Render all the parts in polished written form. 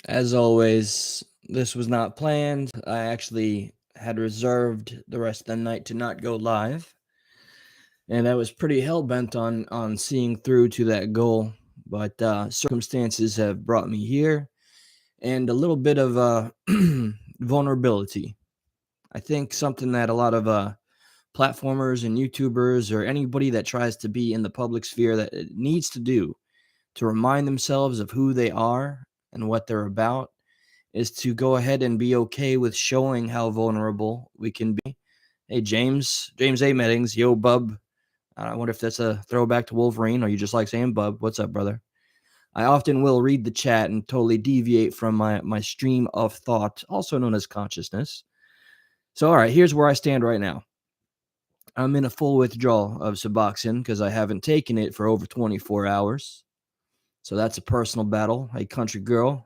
As always, this was not planned. I actually had reserved the rest of the night to not go live, and I was pretty hell bent on seeing through to that goal. But circumstances have brought me here, and a little bit of vulnerability. I think something that a lot of platformers and YouTubers or anybody that tries to be in the public sphere that it needs to do to remind themselves of who they are and what they're about is to go ahead and be okay with showing how vulnerable we can be. Hey, James A. Meddings, yo, bub. I wonder if that's a throwback to Wolverine or you just like saying bub. What's up, brother? I often will read the chat and totally deviate from my stream of thought, also known as consciousness. So, all right, here's where I stand right now. I'm in a full withdrawal of Suboxone because I haven't taken it for over 24 hours. So that's a personal battle. Hey, country girl.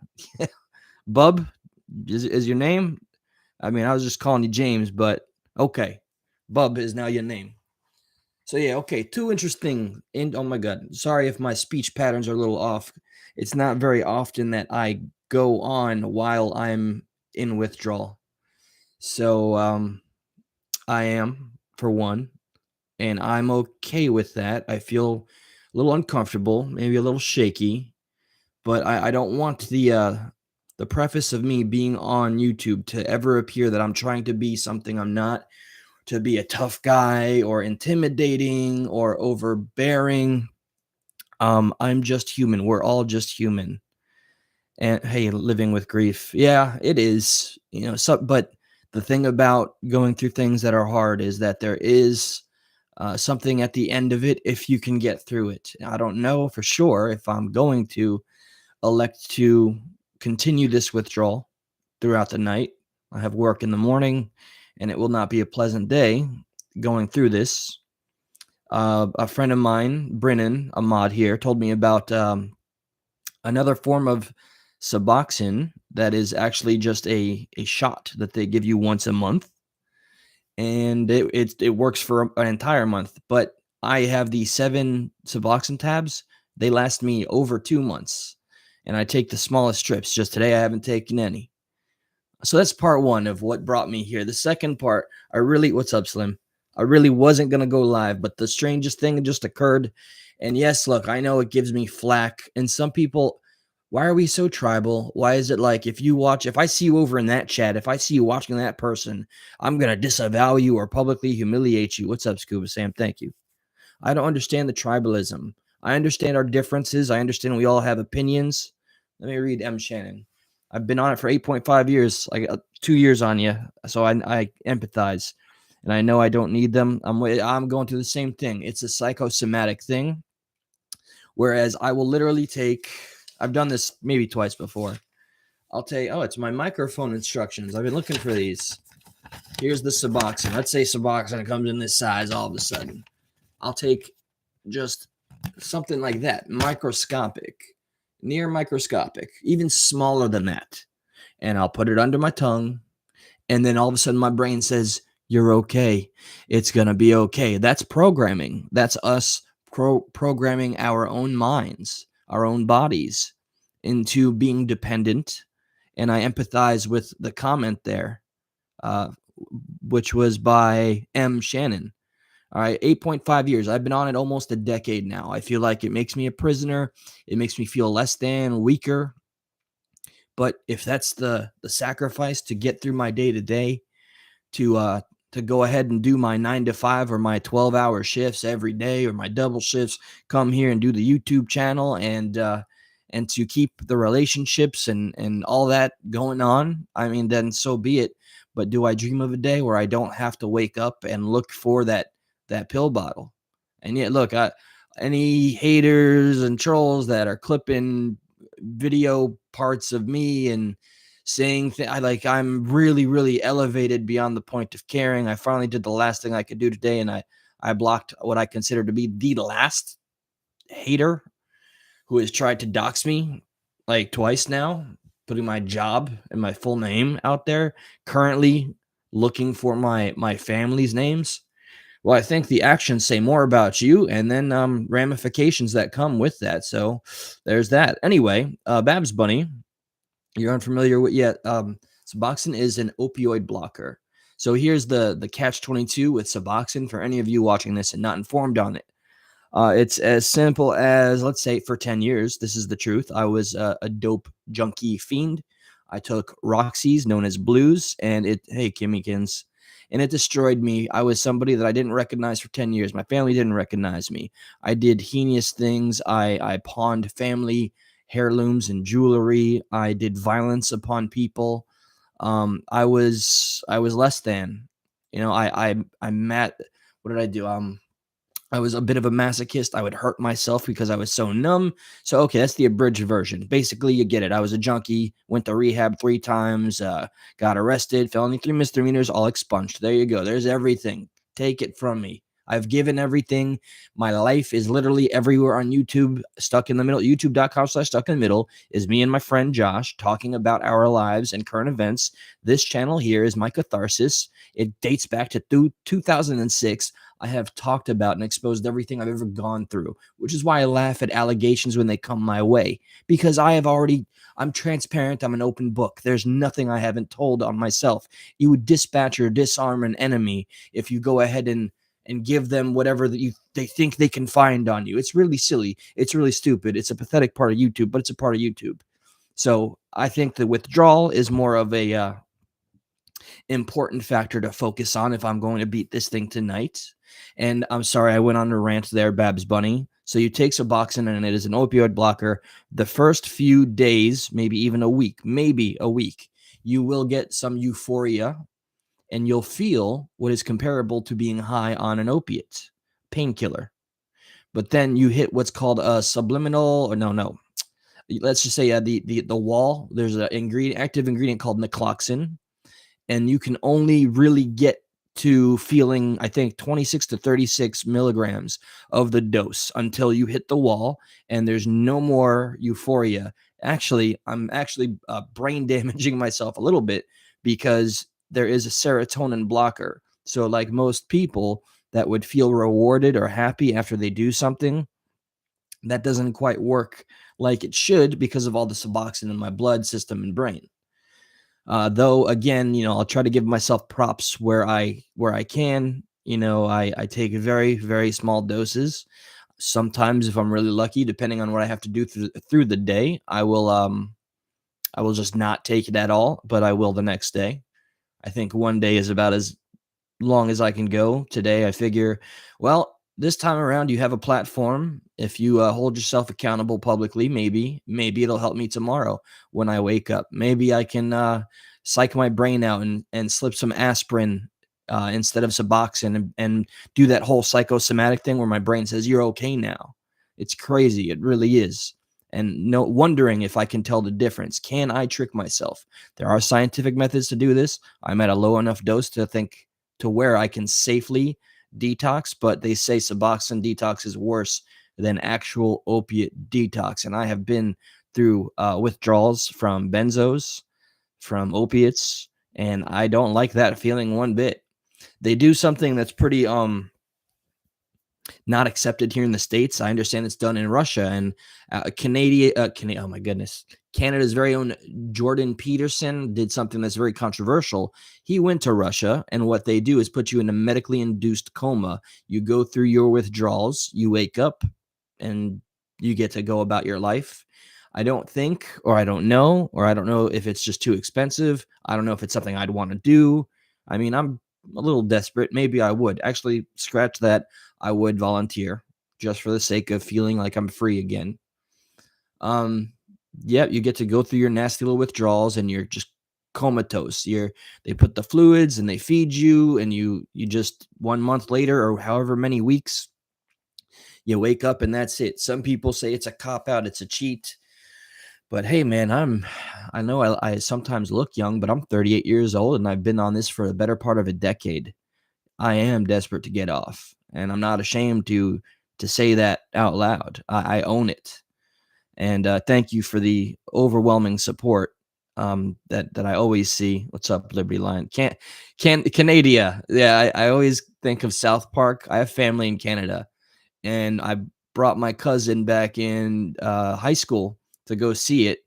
Bub is your name? I mean, I was just calling you James, but okay. Bub is now your name. So yeah, okay. Two interesting. Oh my god. Sorry if my speech patterns are a little off. It's not very often that I go on while I'm in withdrawal. So I am for one, and I'm okay with that. I feel a little uncomfortable, maybe a little shaky, but I don't want the preface of me being on YouTube to ever appear that I'm trying to be something I'm not, to be a tough guy or intimidating or overbearing. I'm just human. We're all just human. And hey, living with grief. Yeah, it is. But the thing about going through things that are hard is that there is something at the end of it if you can get through it. I don't know for sure if I'm going to elect to continue this withdrawal throughout the night. I have work in the morning, and it will not be a pleasant day going through this. A friend of mine, Brennan, a mod here, told me about another form of Suboxone that is actually just a shot that they give you once a month, and it works for an entire month. But I have the 7 Suboxone tabs. They last me over 2 months, and I take the smallest strips. Just today, I haven't taken any. So that's part one of what brought me here. The second part, what's up, Slim? I really wasn't going to go live, but the strangest thing just occurred. And yes, look, I know it gives me flack. And some people, why are we so tribal? Why is it like if I see you over in that chat, if I see you watching that person, I'm going to disavow you or publicly humiliate you? What's up, Scuba Sam? Thank you. I don't understand the tribalism. I understand our differences. I understand we all have opinions. Let me read M. Shannon. I've been on it for 8.5 years, like 2 years on you. So I empathize, and I know I don't need them. I'm going through the same thing. It's a psychosomatic thing. Whereas I will literally I've done this maybe twice before. It's my microphone instructions. I've been looking for these. Here's the Suboxone. Let's say Suboxone comes in this size all of a sudden. I'll take just something like that, microscopic, near microscopic, even smaller than that. And I'll put it under my tongue. And then all of a sudden my brain says, you're okay. It's going to be okay. That's programming. That's us programming our own minds, our own bodies into being dependent. And I empathize with the comment there, which was by M. Shannon. All right, 8.5 years. I've been on it almost a decade now. I feel like it makes me a prisoner. It makes me feel less than, weaker. But if that's the sacrifice to get through my day to day, to go ahead and do my 9 to 5 or my 12-hour shifts every day or my double shifts, come here and do the YouTube channel and to keep the relationships and all that going on, I mean, then so be it. But do I dream of a day where I don't have to wake up and look for that pill bottle? And yet, look, any haters and trolls that are clipping video parts of me and saying I'm really, really elevated beyond the point of caring. I finally did the last thing I could do today, and I blocked what I consider to be the last hater who has tried to dox me like twice now, putting my job and my full name out there, currently looking for my family's names. Well, I think the actions say more about you, and then ramifications that come with that. So there's that. Anyway, Babs Bunny, You're unfamiliar with yet? Suboxone is an opioid blocker. So here's the catch 22 with Suboxone for any of you watching this and not informed on it. It's as simple as, let's say, for 10 years, this is the truth. I was a dope junkie fiend. I took Roxy's, known as Blues, and hey, Kimmykins, and it destroyed me. I was somebody that I didn't recognize for 10 years. My family didn't recognize me. I did heinous things. I pawned family heirlooms and jewelry. I did violence upon people. I was less than, I'm mad. What did I do? I was a bit of a masochist. I would hurt myself because I was so numb. So, okay, that's the abridged version. Basically, you get it. I was a junkie, went to rehab 3 times, got arrested, felony 3 misdemeanors, all expunged. There you go. There's everything. Take it from me. I've given everything. My life is literally everywhere on YouTube, stuck in the middle. YouTube.com/stuck in the middle is me and my friend Josh talking about our lives and current events. This channel here is my catharsis. It dates back to 2006. I have talked about and exposed everything I've ever gone through, which is why I laugh at allegations when they come my way, because I'm transparent. I'm an open book. There's nothing I haven't told on myself. You would dispatch or disarm an enemy if you go ahead and give them whatever they think they can find on you. It's really silly. It's really stupid. It's a pathetic part of YouTube, but it's a part of YouTube. So I think the withdrawal is more of a important factor to focus on if I'm going to beat this thing tonight. And I'm sorry, I went on a rant there, Babs Bunny. So you take Suboxone and it is an opioid blocker. The first few days, maybe even a week, you will get some euphoria and you'll feel what is comparable to being high on an opiate, painkiller. But then you hit what's called a subliminal, or no. Let's just say the wall. There's an active ingredient called naproxen, and you can only really get to feeling, I think, 26 to 36 milligrams of the dose until you hit the wall and there's no more euphoria. Actually, I'm brain damaging myself a little bit because there is a serotonin blocker. So, like most people that would feel rewarded or happy after they do something, that doesn't quite work like it should because of all the Suboxone in my blood system and brain. Though again, I'll try to give myself props where I can. I take very, very small doses. Sometimes, if I'm really lucky, depending on what I have to do through the day, I will just not take it at all, but I will the next day. I think one day is about as long as I can go. Today, I figure, well, this time around, you have a platform. If you hold yourself accountable publicly, maybe it'll help me tomorrow when I wake up. Maybe I can psych my brain out and slip some aspirin instead of Suboxone and do that whole psychosomatic thing where my brain says, you're okay now. It's crazy. It really is. And no wondering if I can tell the difference. Can I trick myself? There are scientific methods to do this. I'm at a low enough dose to think to where I can safely detox, but they say Suboxone detox is worse than actual opiate detox. And I have been through withdrawals from benzos, from opiates, and I don't like that feeling one bit. They do something that's pretty not accepted here in the States. I understand it's done in Russia and oh my goodness. Canada's very own Jordan Peterson did something that's very controversial. He went to Russia, and what they do is put you in a medically induced coma. You go through your withdrawals, you wake up, and you get to go about your life. I don't think, or I don't know, or I don't know if it's just too expensive. I don't know if it's something I'd want to do. I mean, I'm a little desperate. Maybe I would. Actually, scratch that. I would volunteer just for the sake of feeling like I'm free again. Yeah, you get to go through your nasty little withdrawals and you're just comatose. They put the fluids and they feed you, and you just 1 month later or however many weeks, you wake up and that's it. Some people say it's a cop out, it's a cheat. But hey, man, I know I sometimes look young, but I'm 38 years old and I've been on this for the better part of a decade. I am desperate to get off, and I'm not ashamed to say that out loud. I own it. And thank you for the overwhelming support that I always see. What's up, Liberty Line? Canada? Yeah, I always think of South Park. I have family in Canada, and I brought my cousin back in high school to go see it.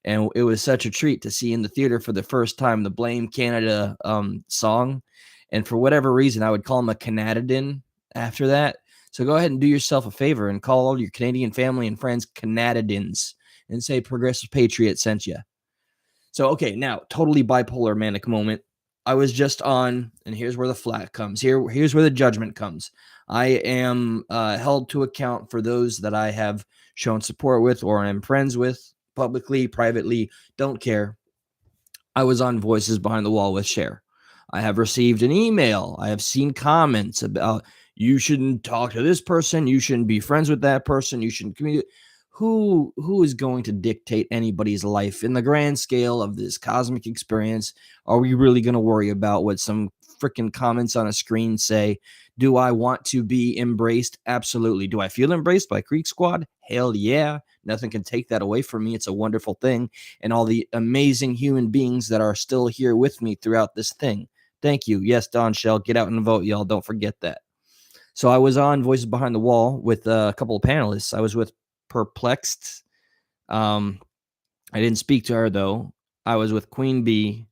And it was such a treat to see in the theater for the first time the Blame Canada song. And for whatever reason, I would call him a Canadian after that. So go ahead and do yourself a favor and call all your Canadian family and friends Canadians and say Progressive Patriot sent you. So, okay, now totally bipolar manic moment. I was just on, and here's where the flat comes. Here's where the judgment comes. I am held to account for those that I have shown support with or am friends with publicly, privately, don't care. I was on Voices Behind the Wall with Cher. I have received an email. I have seen comments about you shouldn't talk to this person. You shouldn't be friends with that person. You shouldn't communicate. Who is going to dictate anybody's life in the grand scale of this cosmic experience? Are we really going to worry about what some freaking comments on a screen say? Do I want to be embraced? Absolutely. Do I feel embraced by Creek Squad? Hell yeah. Nothing can take that away from me. It's a wonderful thing. And all the amazing human beings that are still here with me throughout this thing. Thank you. Yes, Don Shell, get out and vote, y'all. Don't forget that. So I was on Voices Behind the Wall with a couple of panelists. I was with Perplexed. I didn't speak to her, though. I was with Queen Bee.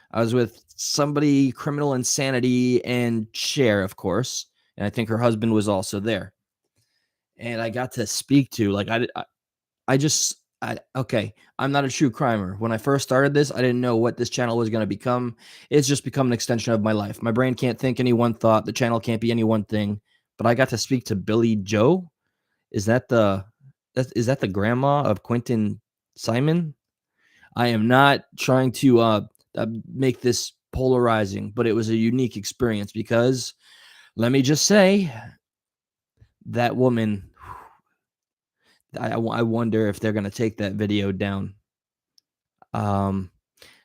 I was with somebody, Criminal Insanity, and Cher, of course. And I think her husband was also there. And I got to speak to, like, okay, I'm not a true crimer. When I first started this, I didn't know what this channel was going to become. It's just become an extension of my life. My brain can't think any one thought. The channel can't be any one thing. But I got to speak to Billie Joe. Is that the grandma of Quentin Simon? I am not trying to make this polarizing, but it was a unique experience because let me just say that woman, I wonder if they're going to take that video down.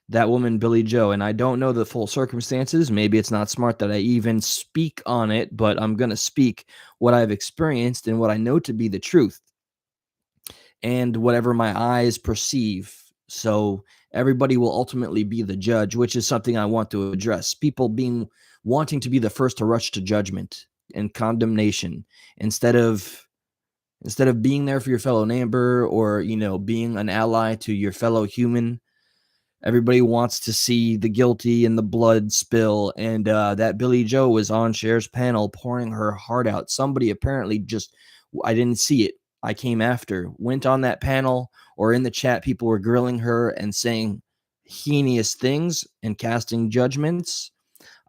That woman, Billie Joe, and I don't know the full circumstances. Maybe it's not smart that I even speak on it, but I'm going to speak what I've experienced and what I know to be the truth and whatever my eyes perceive. So everybody will ultimately be the judge, which is something I want to address. People wanting to be the first to rush to judgment and condemnation instead of being there for your fellow neighbor or, being an ally to your fellow human. Everybody wants to see the guilty and the blood spill. And that Billie Joe was on Cher's panel pouring her heart out. Somebody apparently I didn't see it. I came after, went on that panel, or in the chat, people were grilling her and saying heinous things and casting judgments.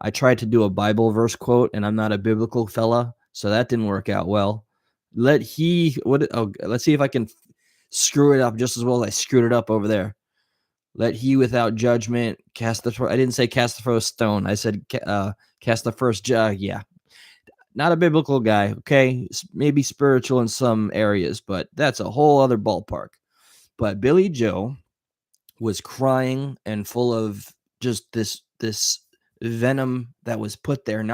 I tried to do a Bible verse quote, and I'm not a biblical fella, so that didn't work out well. Let's see if I can screw it up just as well as I screwed it up over there. Let he without judgment cast the first. I didn't say cast the first stone. I said cast the first jug. Yeah. Not a biblical guy, okay? Maybe spiritual in some areas, but that's a whole other ballpark. But Billie Joe was crying and full of just this venom that was put there.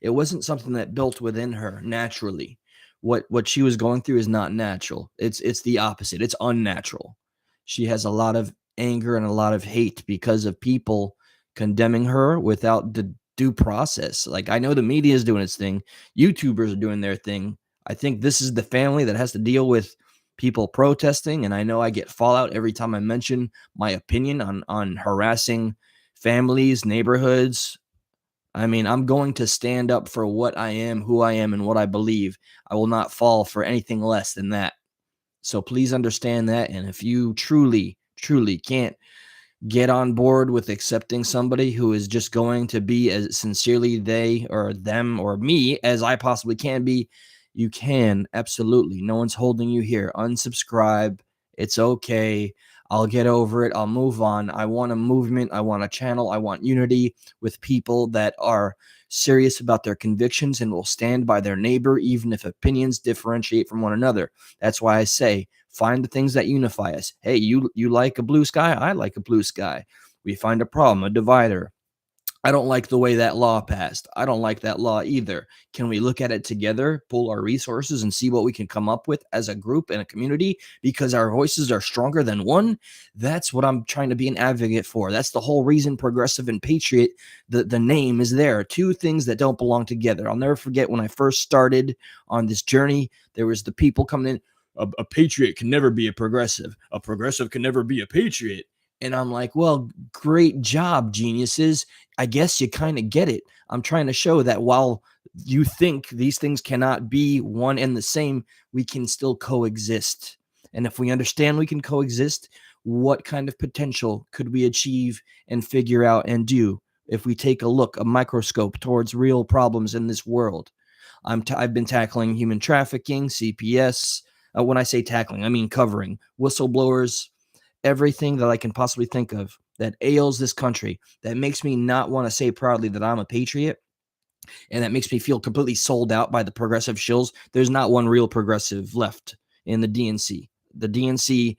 It wasn't something that built within her naturally. What she was going through is not natural. It's the opposite. It's unnatural. She has a lot of anger and a lot of hate because of people condemning her without the due process. Like, I know the media is doing its thing. YouTubers are doing their thing. I think this is the family that has to deal with people protesting. And I know I get fallout every time I mention my opinion on harassing families, neighborhoods. I mean, I'm going to stand up for what I am, who I am, and what I believe. I will not fall for anything less than that. So please understand that. And if you truly can't get on board with accepting somebody who is just going to be as sincerely they or them or me as I possibly can be, you can. Absolutely. No one's holding you here. Unsubscribe. It's okay. I'll get over it. I'll move on. I want a movement. I want a channel. I want unity with people that are serious about their convictions and will stand by their neighbor, even if opinions differentiate from one another. That's why I say, find the things that unify us. Hey, you like a blue sky? I like a blue sky. We find a problem, a divider. I don't like the way that law passed. I don't like that law either. Can we look at it together, pull our resources, and see what we can come up with as a group and a community because our voices are stronger than one? That's what I'm trying to be an advocate for. That's the whole reason Progressive and Patriot, the name is there. Two things that don't belong together. I'll never forget when I first started on this journey, there was the people coming in. a patriot can never be a progressive. A progressive can never be a patriot. And I'm like, well, great job, geniuses. I guess you kind of get it. I'm trying to show that while you think these things cannot be one and the same, we can still coexist. And if we understand we can coexist, what kind of potential could we achieve and figure out and do if we take a look, a microscope towards real problems in this world? I've been tackling human trafficking, CPS. When I say tackling, I mean covering whistleblowers, everything that I can possibly think of that ails this country, that makes me not want to say proudly that I'm a patriot, and that makes me feel completely sold out by the progressive shills. There's not one real progressive left in the DNC. The DNC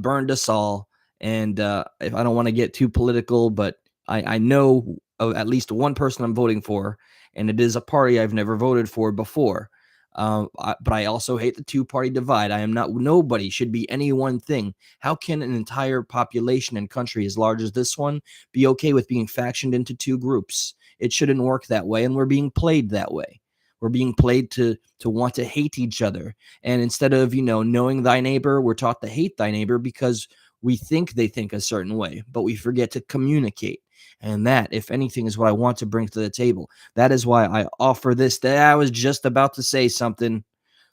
burned us all, and if I don't want to get too political, but I know of at least one person I'm voting for, and it is a party I've never voted for before. But I also hate the two-party divide. I am not. Nobody should be any one thing. How can an entire population and country as large as this one be okay with being factioned into two groups? It shouldn't work that way, and we're being played that way. We're being played to want to hate each other, and instead of knowing thy neighbor, we're taught to hate thy neighbor because we think they think a certain way, but we forget to communicate. And that, if anything, is what I want to bring to the table. That is why I offer this. I was just about to say something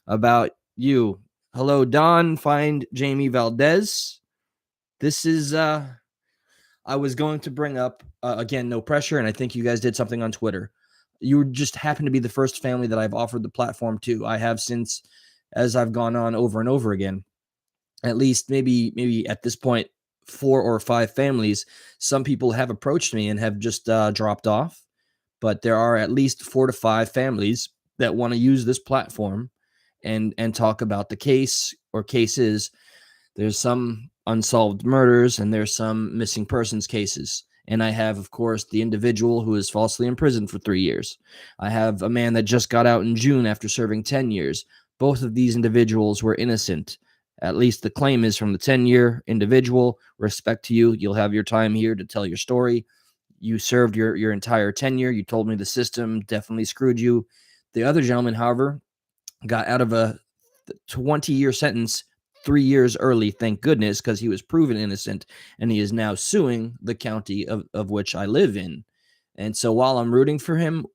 about you. Hello, Don. Find Jamie Valdez. This is I was going to bring up again, no pressure, and I think you guys did something on Twitter. You just happen to be the first family that I've offered the platform to. I have since, as I've gone on over and over again, at least maybe at this point 4 or 5 families. Some people have approached me and have just dropped off, but there are at least 4 to 5 families that want to use this platform and talk about the case or cases. There's some unsolved murders and there's some missing persons cases. And I have, of course, the individual who is falsely imprisoned for 3 years. I have a man that just got out in June after serving 10 years. Both of these individuals were innocent. At least the claim is from the 10-year individual. Respect to you. You'll have your time here to tell your story. You served your entire tenure. You told me the system definitely screwed you. The other gentleman, however, got out of a 20-year sentence 3 years early, thank goodness, because he was proven innocent, and he is now suing the county of which I live in. And so while I'm rooting for him,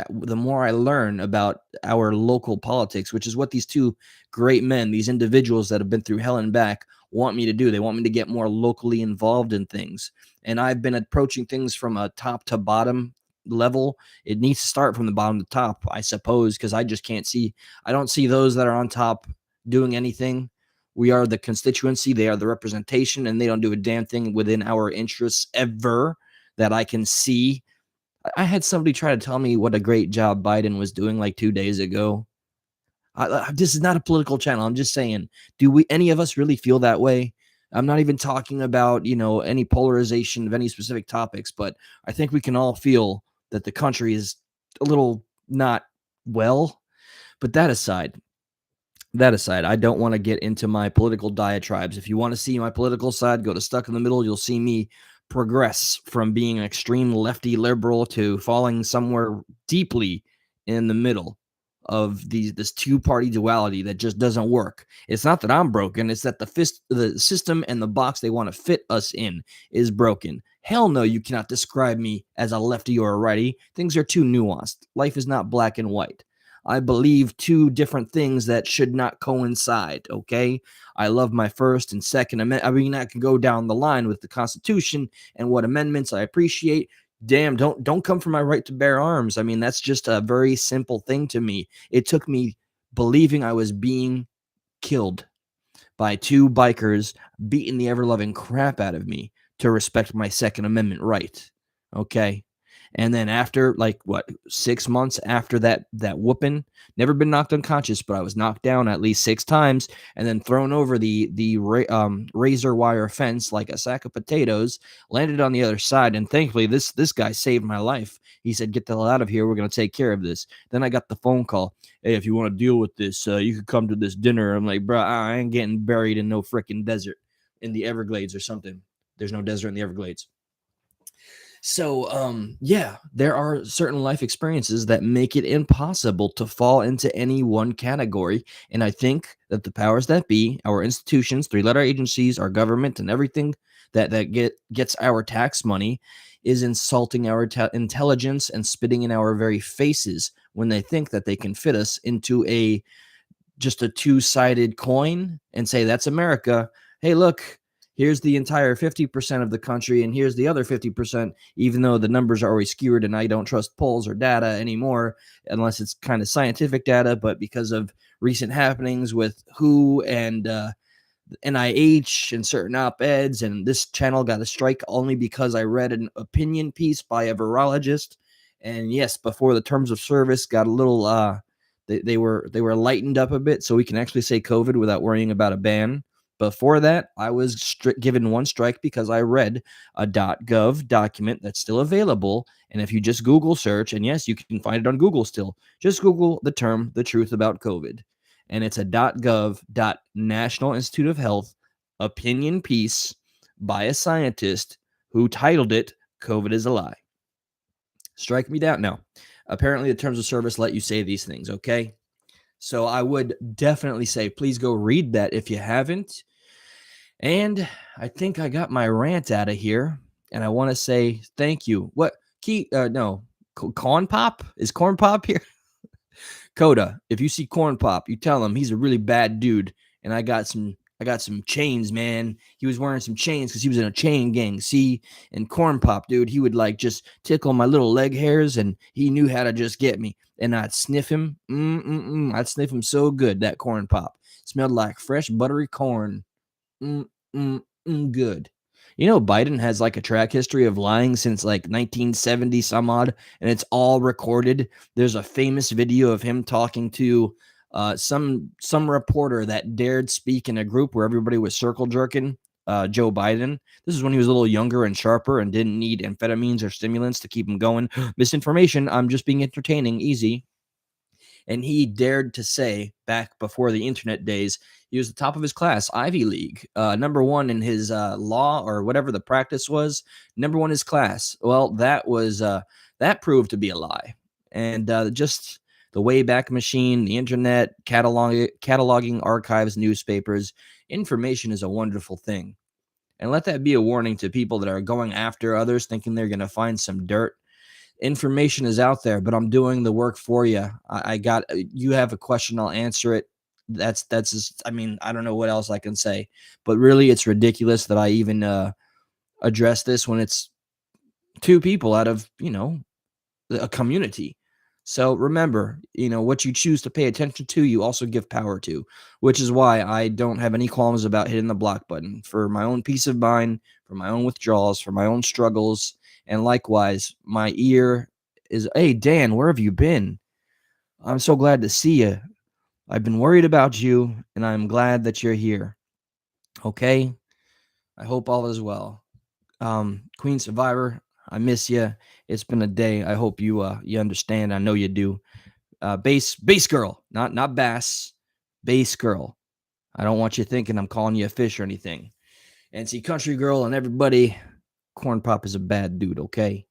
the more I learn about our local politics, which is what these two great men, these individuals that have been through hell and back, want me to do. They want me to get more locally involved in things. And I've been approaching things from a top to bottom level. It needs to start from the bottom to top, I suppose, because I just can't see. I don't see those that are on top doing anything. We are the constituency. They are the representation, and they don't do a damn thing within our interests ever that I can see. I had somebody try to tell me what a great job Biden was doing like 2 days ago. This is not a political channel. I'm just saying, do any of us really feel that way? I'm not even talking about, any polarization of any specific topics, but I think we can all feel that the country is a little not well. But that aside, I don't want to get into my political diatribes. If you want to see my political side, go to Stuck in the Middle. You'll see me progress from being an extreme lefty liberal to falling somewhere deeply in the middle of this two-party duality that just doesn't work. It's not that I'm broken. It's that the system and the box they want to fit us in is broken. Hell no, you cannot describe me as a lefty or a righty. Things are too nuanced. Life is not black and white. I believe two different things that should not coincide, okay? I love my First and Second Amendment. I mean, I can go down the line with the Constitution and what amendments I appreciate. Damn, don't come for my right to bear arms. I mean, that's just a very simple thing to me. It took me believing I was being killed by 2 bikers beating the ever-loving crap out of me to respect my Second Amendment right, okay? And then after 6 months after that whooping, never been knocked unconscious, but I was knocked down at least 6 times and then thrown over the razor wire fence like a sack of potatoes, landed on the other side. And thankfully this guy saved my life. He said, "Get the hell out of here. We're going to take care of this." Then I got the phone call. "Hey, if you want to deal with this, you could come to this dinner." I'm like, "Bro, I ain't getting buried in no freaking desert in the Everglades or something." There's no desert in the Everglades. Yeah, there are certain life experiences that make it impossible to fall into any one category. And I think that the powers that be, our institutions, three-letter agencies, our government, and everything that gets our tax money is insulting our intelligence and spitting in our very faces when they think that they can fit us into a just a two-sided coin and say that's America. Hey, look, here's the entire 50% of the country and here's the other 50%, even though the numbers are always skewed and I don't trust polls or data anymore unless it's kind of scientific data, but because of recent happenings with WHO and NIH and certain op-eds, and this channel got a strike only because I read an opinion piece by a virologist. And yes, before the terms of service got a little they were lightened up a bit so we can actually say COVID without worrying about a ban. Before that, I was given one strike because I read a .gov document that's still available. And if you just Google search, and yes, you can find it on Google still, just Google the term "the truth about COVID," and it's a .gov National Institute of Health opinion piece by a scientist who titled it "COVID is a lie." Strike me down. No, apparently the terms of service let you say these things. Okay, so I would definitely say please go read that if you haven't. And I think I got my rant out of here. And I want to say thank you. What key? No, corn pop is corn pop here. Coda, if you see Corn Pop, you tell him he's a really bad dude. And I got some chains, man. He was wearing some chains because he was in a chain gang. See, and Corn Pop, dude, he would like just tickle my little leg hairs, and he knew how to just get me. And I'd sniff him. I'd sniff him so good. That Corn Pop smelled like fresh buttery corn. Mm, good. You know, Biden has like a track history of lying since like 1970 some odd, and it's all recorded. There's a famous video of him talking to some reporter that dared speak in a group where everybody was circle jerking Joe Biden. This is when he was a little younger and sharper and didn't need amphetamines or stimulants to keep him going. Misinformation. I'm just being entertaining. Easy. And he dared to say back before the internet days, he was the top of his class, Ivy League, number one in his law or whatever the practice was, number one in his class. Well, that proved to be a lie. And just the Wayback Machine, the internet, cataloging archives, newspapers, information is a wonderful thing. And let that be a warning to people that are going after others, thinking they're going to find some dirt. Information is out there, but I'm doing the work for you. I got you have a question, I'll answer it. That's just, I mean, I don't know what else I can say, but really it's ridiculous that I even address this when it's two people out of, a community. So remember, what you choose to pay attention to, you also give power to, which is why I don't have any qualms about hitting the block button for my own peace of mind, for my own withdrawals, for my own struggles. And likewise, my ear is, hey, Dan, where have you been? I'm so glad to see you. I've been worried about you, and I'm glad that you're here. Okay? I hope all is well. Queen Survivor, I miss you. It's been a day. I hope you understand. I know you do. Bass girl, not bass, bass girl. I don't want you thinking I'm calling you a fish or anything. And see, country girl and everybody, Corn Pop is a bad dude. Okay.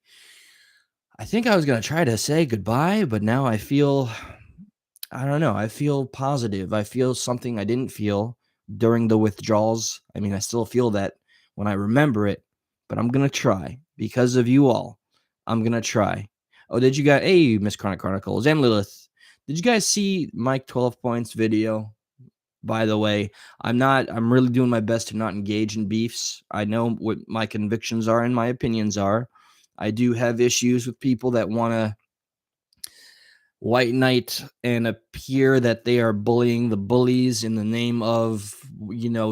I think I was gonna try to say goodbye, but now I don't know. I feel positive. I feel something I didn't feel during the withdrawals. I mean, I still feel that when I remember it, but I'm going to try because of you all. I'm going to try. Oh, did you guys, hey, Miss Chronic Chronicles and Lilith, did you guys see Mike 12 Points video? By the way, I'm really doing my best to not engage in beefs. I know what my convictions are and my opinions are. I do have issues with people that want to white knight and appear that they are bullying the bullies in the name of,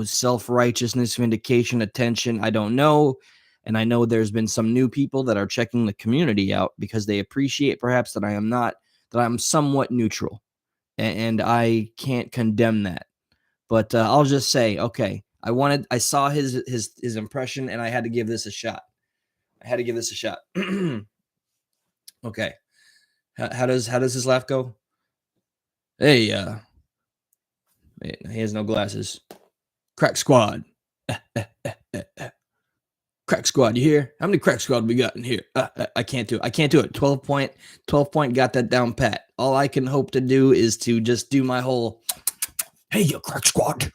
self-righteousness, vindication, attention. I don't know. And I know there's been some new people that are checking the community out because they appreciate perhaps that I'm somewhat neutral, and I can't condemn that. But I'll just say, okay, I saw his impression and I had to give this a shot. Okay. How does his laugh go? Hey, he has no glasses. Crack squad. Crack squad, you hear? How many crack squad we got in here? I can't do it. I can't do it. 12 point, got that down pat. All I can hope to do is to just do my whole, hey, you crack squad.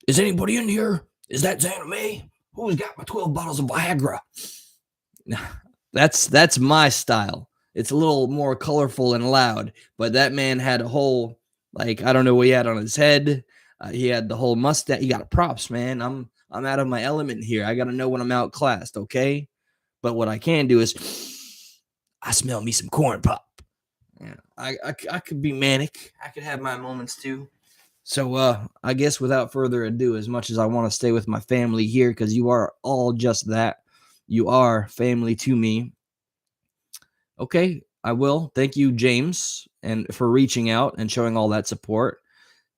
Is anybody in here? Is that Xana May? Who's got my 12 bottles of Viagra? That's my style. It's a little more colorful and loud, but that man had a whole, like, I don't know what he had on his head. He had the whole mustache. He got props, man. I'm out of my element here. I got to know when I'm outclassed, okay? But what I can do is, I smell me some corn pop. Yeah, I could be manic. I could have my moments too. So I guess without further ado, as much as I want to stay with my family here, because you are all just that, you are family to me. Okay, I will. Thank you, James, and for reaching out and showing all that support.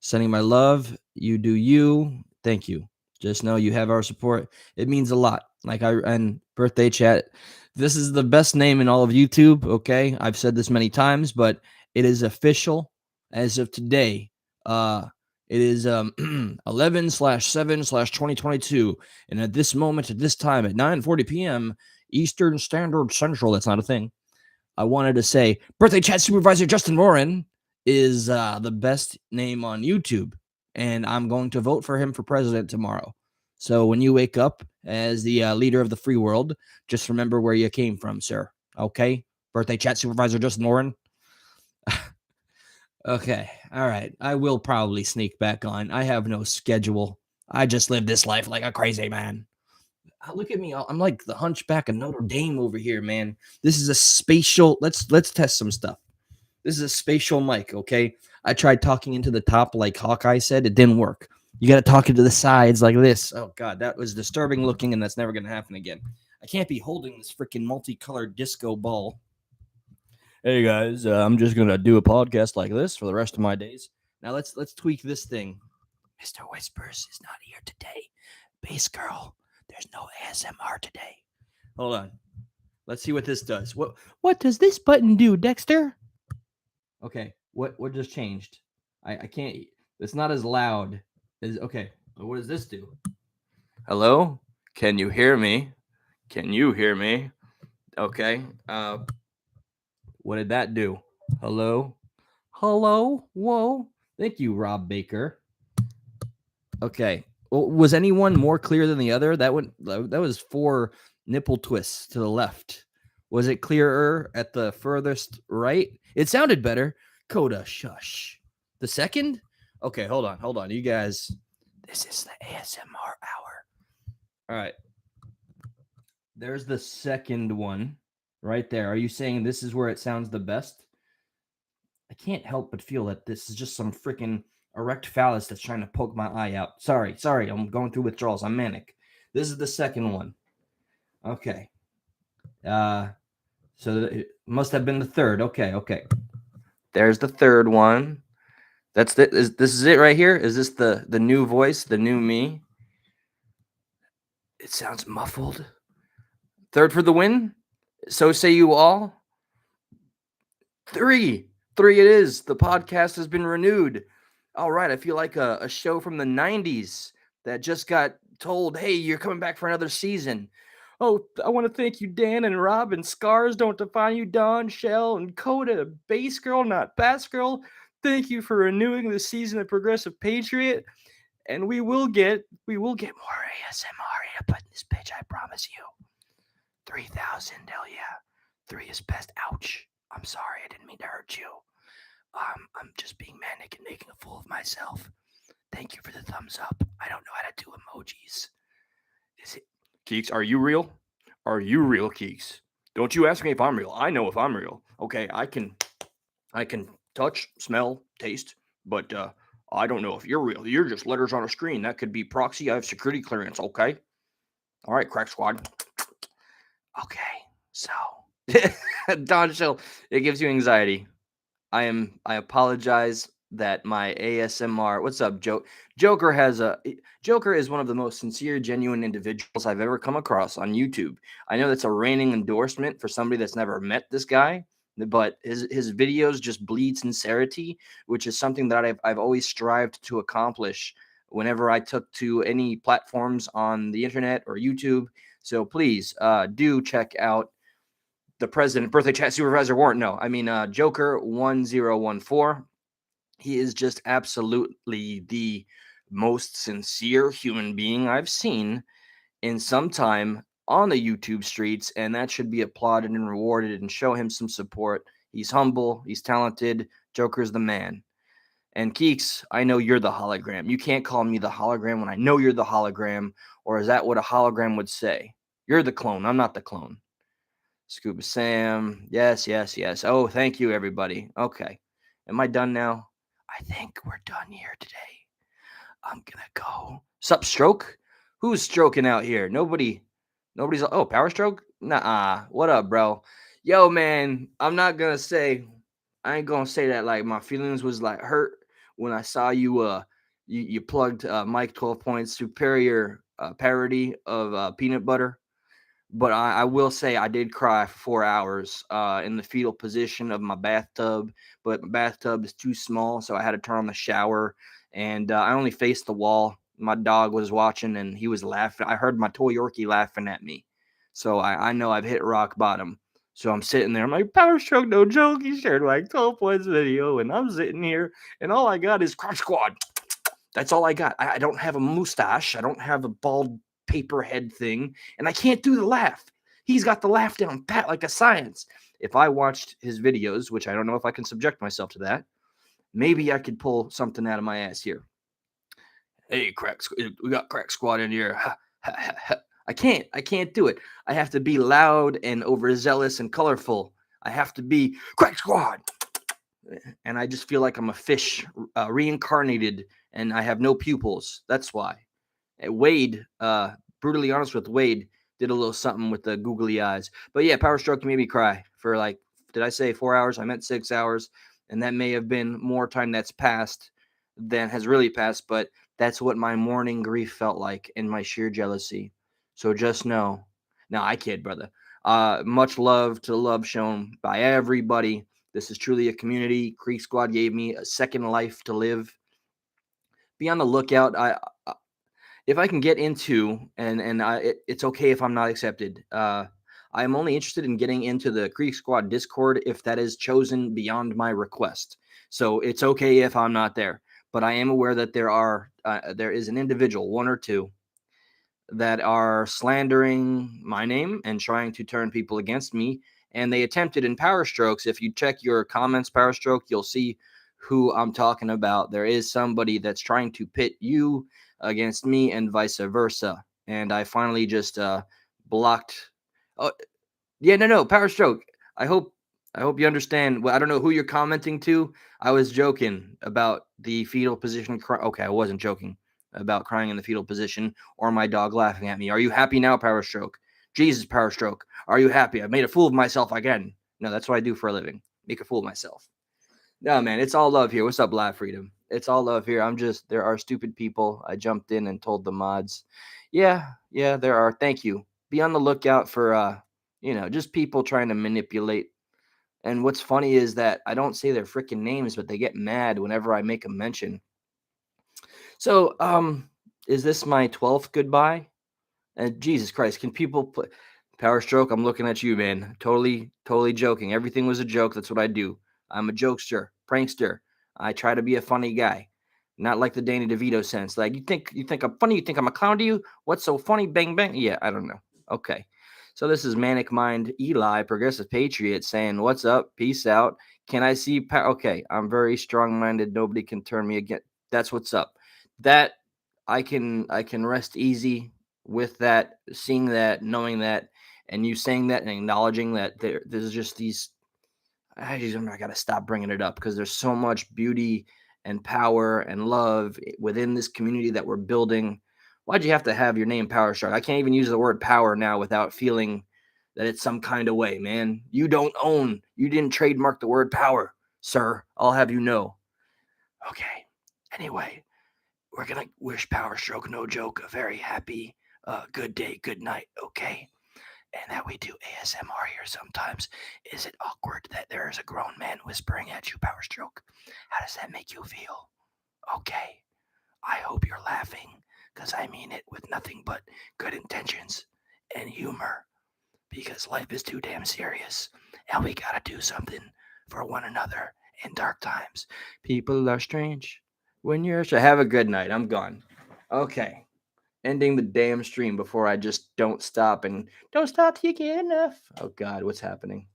Sending my love. You do you. Thank you. Just know you have our support. It means a lot. And birthday chat. This is the best name in all of YouTube. Okay, I've said this many times, but it is official as of today. It is 11/7/2022, and at this moment, at this time, at 9:40 p.m. Eastern Standard Central. That's not a thing. I wanted to say birthday chat supervisor Justin Warren is the best name on YouTube, and I'm going to vote for him for president tomorrow. So when you wake up as the leader of the free world, just remember where you came from, sir. Okay? Birthday chat supervisor Justin Warren. Okay. All right. I will probably sneak back on. I have no schedule. I just live this life like a crazy man. Look at me. I'm like the hunchback of Notre Dame over here, man. This is a spatial. Let's test some stuff. This is a spatial mic, okay? I tried talking into the top like Hawkeye said. It didn't work. You got to talk into the sides like this. Oh, God, that was disturbing looking, and that's never going to happen again. I can't be holding this freaking multicolored disco ball. Hey, guys, I'm just going to do a podcast like this for the rest of my days. Now, let's tweak this thing. Mr. Whispers is not here today. Bass girl, there's no ASMR today. Hold on. Let's see what this does. What does this button do, Dexter? Okay, what just changed? I can't. It's not as loud as. Okay, what does this do? Hello, can you hear me? Can you hear me? Okay. What did that do? Hello, hello. Whoa. Thank you, Rob Baker. Okay. Well, was anyone more clear than the other? That was 4 nipple twists to the left. Was it clearer at the furthest right? It sounded better. Coda, shush. The second? Okay, hold on. You guys, this is the ASMR hour. All right. There's the second one right there. Are you saying this is where it sounds the best? I can't help but feel that this is just some freaking erect phallus that's trying to poke my eye out. Sorry. I'm going through withdrawals. I'm manic. This is the second one. Okay. So it must have been the third. Okay. There's the third one. This is it right here? Is this the new voice, the new me? It sounds muffled. Third for the win? So say you all. 3 it is. The podcast has been renewed. All right, I feel like a show from the 90s that just got told, hey, you're coming back for another season. Oh, I want to thank you, Dan and Rob, and Scars Don't Define You, Dawn, Shell, and Coda, Bass Girl, Not Bass Girl. Thank you for renewing the season of Progressive Patriot. And we will get more ASMR up in this bitch, I promise you. 3,000, hell yeah. 3 is best. Ouch. I'm sorry, I didn't mean to hurt you. I'm just being manic and making a fool of myself. Thank you for the thumbs up. I don't know how to do emojis. Is it Keeks, are you real? Are you real, Keeks? Don't you ask me if I'm real. I know if I'm real. Okay, I can touch, smell, taste, but I don't know if you're real. You're just letters on a screen. That could be proxy. I have security clearance, okay? All right, crack squad. Okay, so Don Shell, it gives you anxiety. I apologize that my ASMR. What's up, Joker is one of the most sincere, genuine individuals I've ever come across on YouTube. I know that's a reigning endorsement for somebody that's never met this guy, but his videos just bleed sincerity, which is something that I've always strived to accomplish whenever I took to any platforms on the internet or YouTube. So please do check out the president, birthday chat supervisor Warren. No, I mean Joker 1014. He is just absolutely the most sincere human being I've seen in some time on the YouTube streets, and that should be applauded and rewarded and show him some support. He's humble, he's talented. Joker's the man. And Keeks, I know you're the hologram. You can't call me the hologram when I know you're the hologram, or is that what a hologram would say? You're the clone. I'm not the clone. Scuba Sam. Yes, yes, yes. Oh, thank you, everybody. Okay. Am I done now? I think we're done here today. I'm gonna go. Sup, stroke? Who's stroking out here? Nobody's. Oh, power stroke? Nah. What up, bro? Yo, man. I'm not gonna say. I ain't gonna say that. Like my feelings was like hurt when I saw you. You plugged Mike 12 Points Superior parody of peanut butter. But I will say I did cry for 4 hours in the fetal position of my bathtub, but my bathtub is too small, so I had to turn on the shower, and I only faced the wall. My dog was watching, and he was laughing. I heard my toy Yorkie laughing at me, so I know I've hit rock bottom. So I'm sitting there. I'm like, Power Stroke, no joke. He shared like 12 points video, and I'm sitting here, and all I got is Crotch Squad. That's all I got. I don't have a mustache. I don't have a bald paper head thing, and I can't do the laugh. He's got the laugh down pat like a science. If I watched his videos, which I don't know if I can subject myself to that, maybe I could pull something out of my ass here. Hey, we got Crack Squad in here. I can't do it. I have to be loud and overzealous and colorful. I have to be Crack Squad. And I just feel like I'm a fish reincarnated and I have no pupils. That's why. Wade, brutally honest with Wade, did a little something with the googly eyes. But yeah, Power Stroke made me cry for like, did I say 4 hours? I meant 6 hours. And that may have been more time that's passed than has really passed. But that's what my morning grief felt like in my sheer jealousy. So just know. No, I kid, brother. Much love to love shown by everybody. This is truly a community. Creek Squad gave me a second life to live. Be on the lookout. If I can get into, it's okay if I'm not accepted. I'm only interested in getting into the Creek Squad Discord if that is chosen beyond my request. So it's okay if I'm not there. But I am aware that there is an individual, one or two, that are slandering my name and trying to turn people against me. And they attempted in Power Strokes. If you check your comments, Power Stroke, you'll see who I'm talking about. There is somebody that's trying to pit you against me and vice versa. And I finally just blocked. Oh, yeah, no, Power Stroke. I hope you understand. Well, I don't know who you're commenting to. I was joking about the fetal position. Okay, I wasn't joking about crying in the fetal position or my dog laughing at me. Are you happy now, Power Stroke? Jesus, Power Stroke. Are you happy? I've made a fool of myself again. No, that's what I do for a living. Make a fool of myself. No, man, it's all love here. What's up, Live Freedom? It's all love here. There are stupid people. I jumped in and told the mods. Yeah, there are. Thank you. Be on the lookout for, just people trying to manipulate. And what's funny is that I don't say their freaking names, but they get mad whenever I make a mention. So, is this my 12th goodbye? And Jesus Christ, can people play Power Stroke? I'm looking at you, man. Totally joking. Everything was a joke. That's what I do. I'm a jokester, prankster. I try to be a funny guy, not like the Danny DeVito sense. Like you think I'm funny? You think I'm a clown to you? What's so funny? Bang bang. Yeah, I don't know. Okay, so this is Manic Mind Eli, Progressive Patriot, saying, "What's up? Peace out. Can I see? Okay, I'm very strong-minded. Nobody can turn me again. That's what's up. That I can rest easy with that, seeing that, knowing that, and you saying that and acknowledging that there's just these. I got to stop bringing it up because there's so much beauty and power and love within this community that we're building. Why'd you have to have your name Power Shark? I can't even use the word power now without feeling that it's some kind of way, man. You didn't trademark the word power, sir. I'll have you know. Okay. Anyway, we're going to wish Power Stroke, no joke, a very happy, good day, good night, okay? And that we do ASMR here sometimes. Is it awkward that there is a grown man whispering at you, Power Stroke? How does that make you feel? Okay. I hope you're laughing, because I mean it with nothing but good intentions and humor, because life is too damn serious, and we gotta do something for one another in dark times. People are strange when you're. Have a good night. I'm gone. Okay. Ending the damn stream before I just don't stop till you get enough. Oh God, what's happening?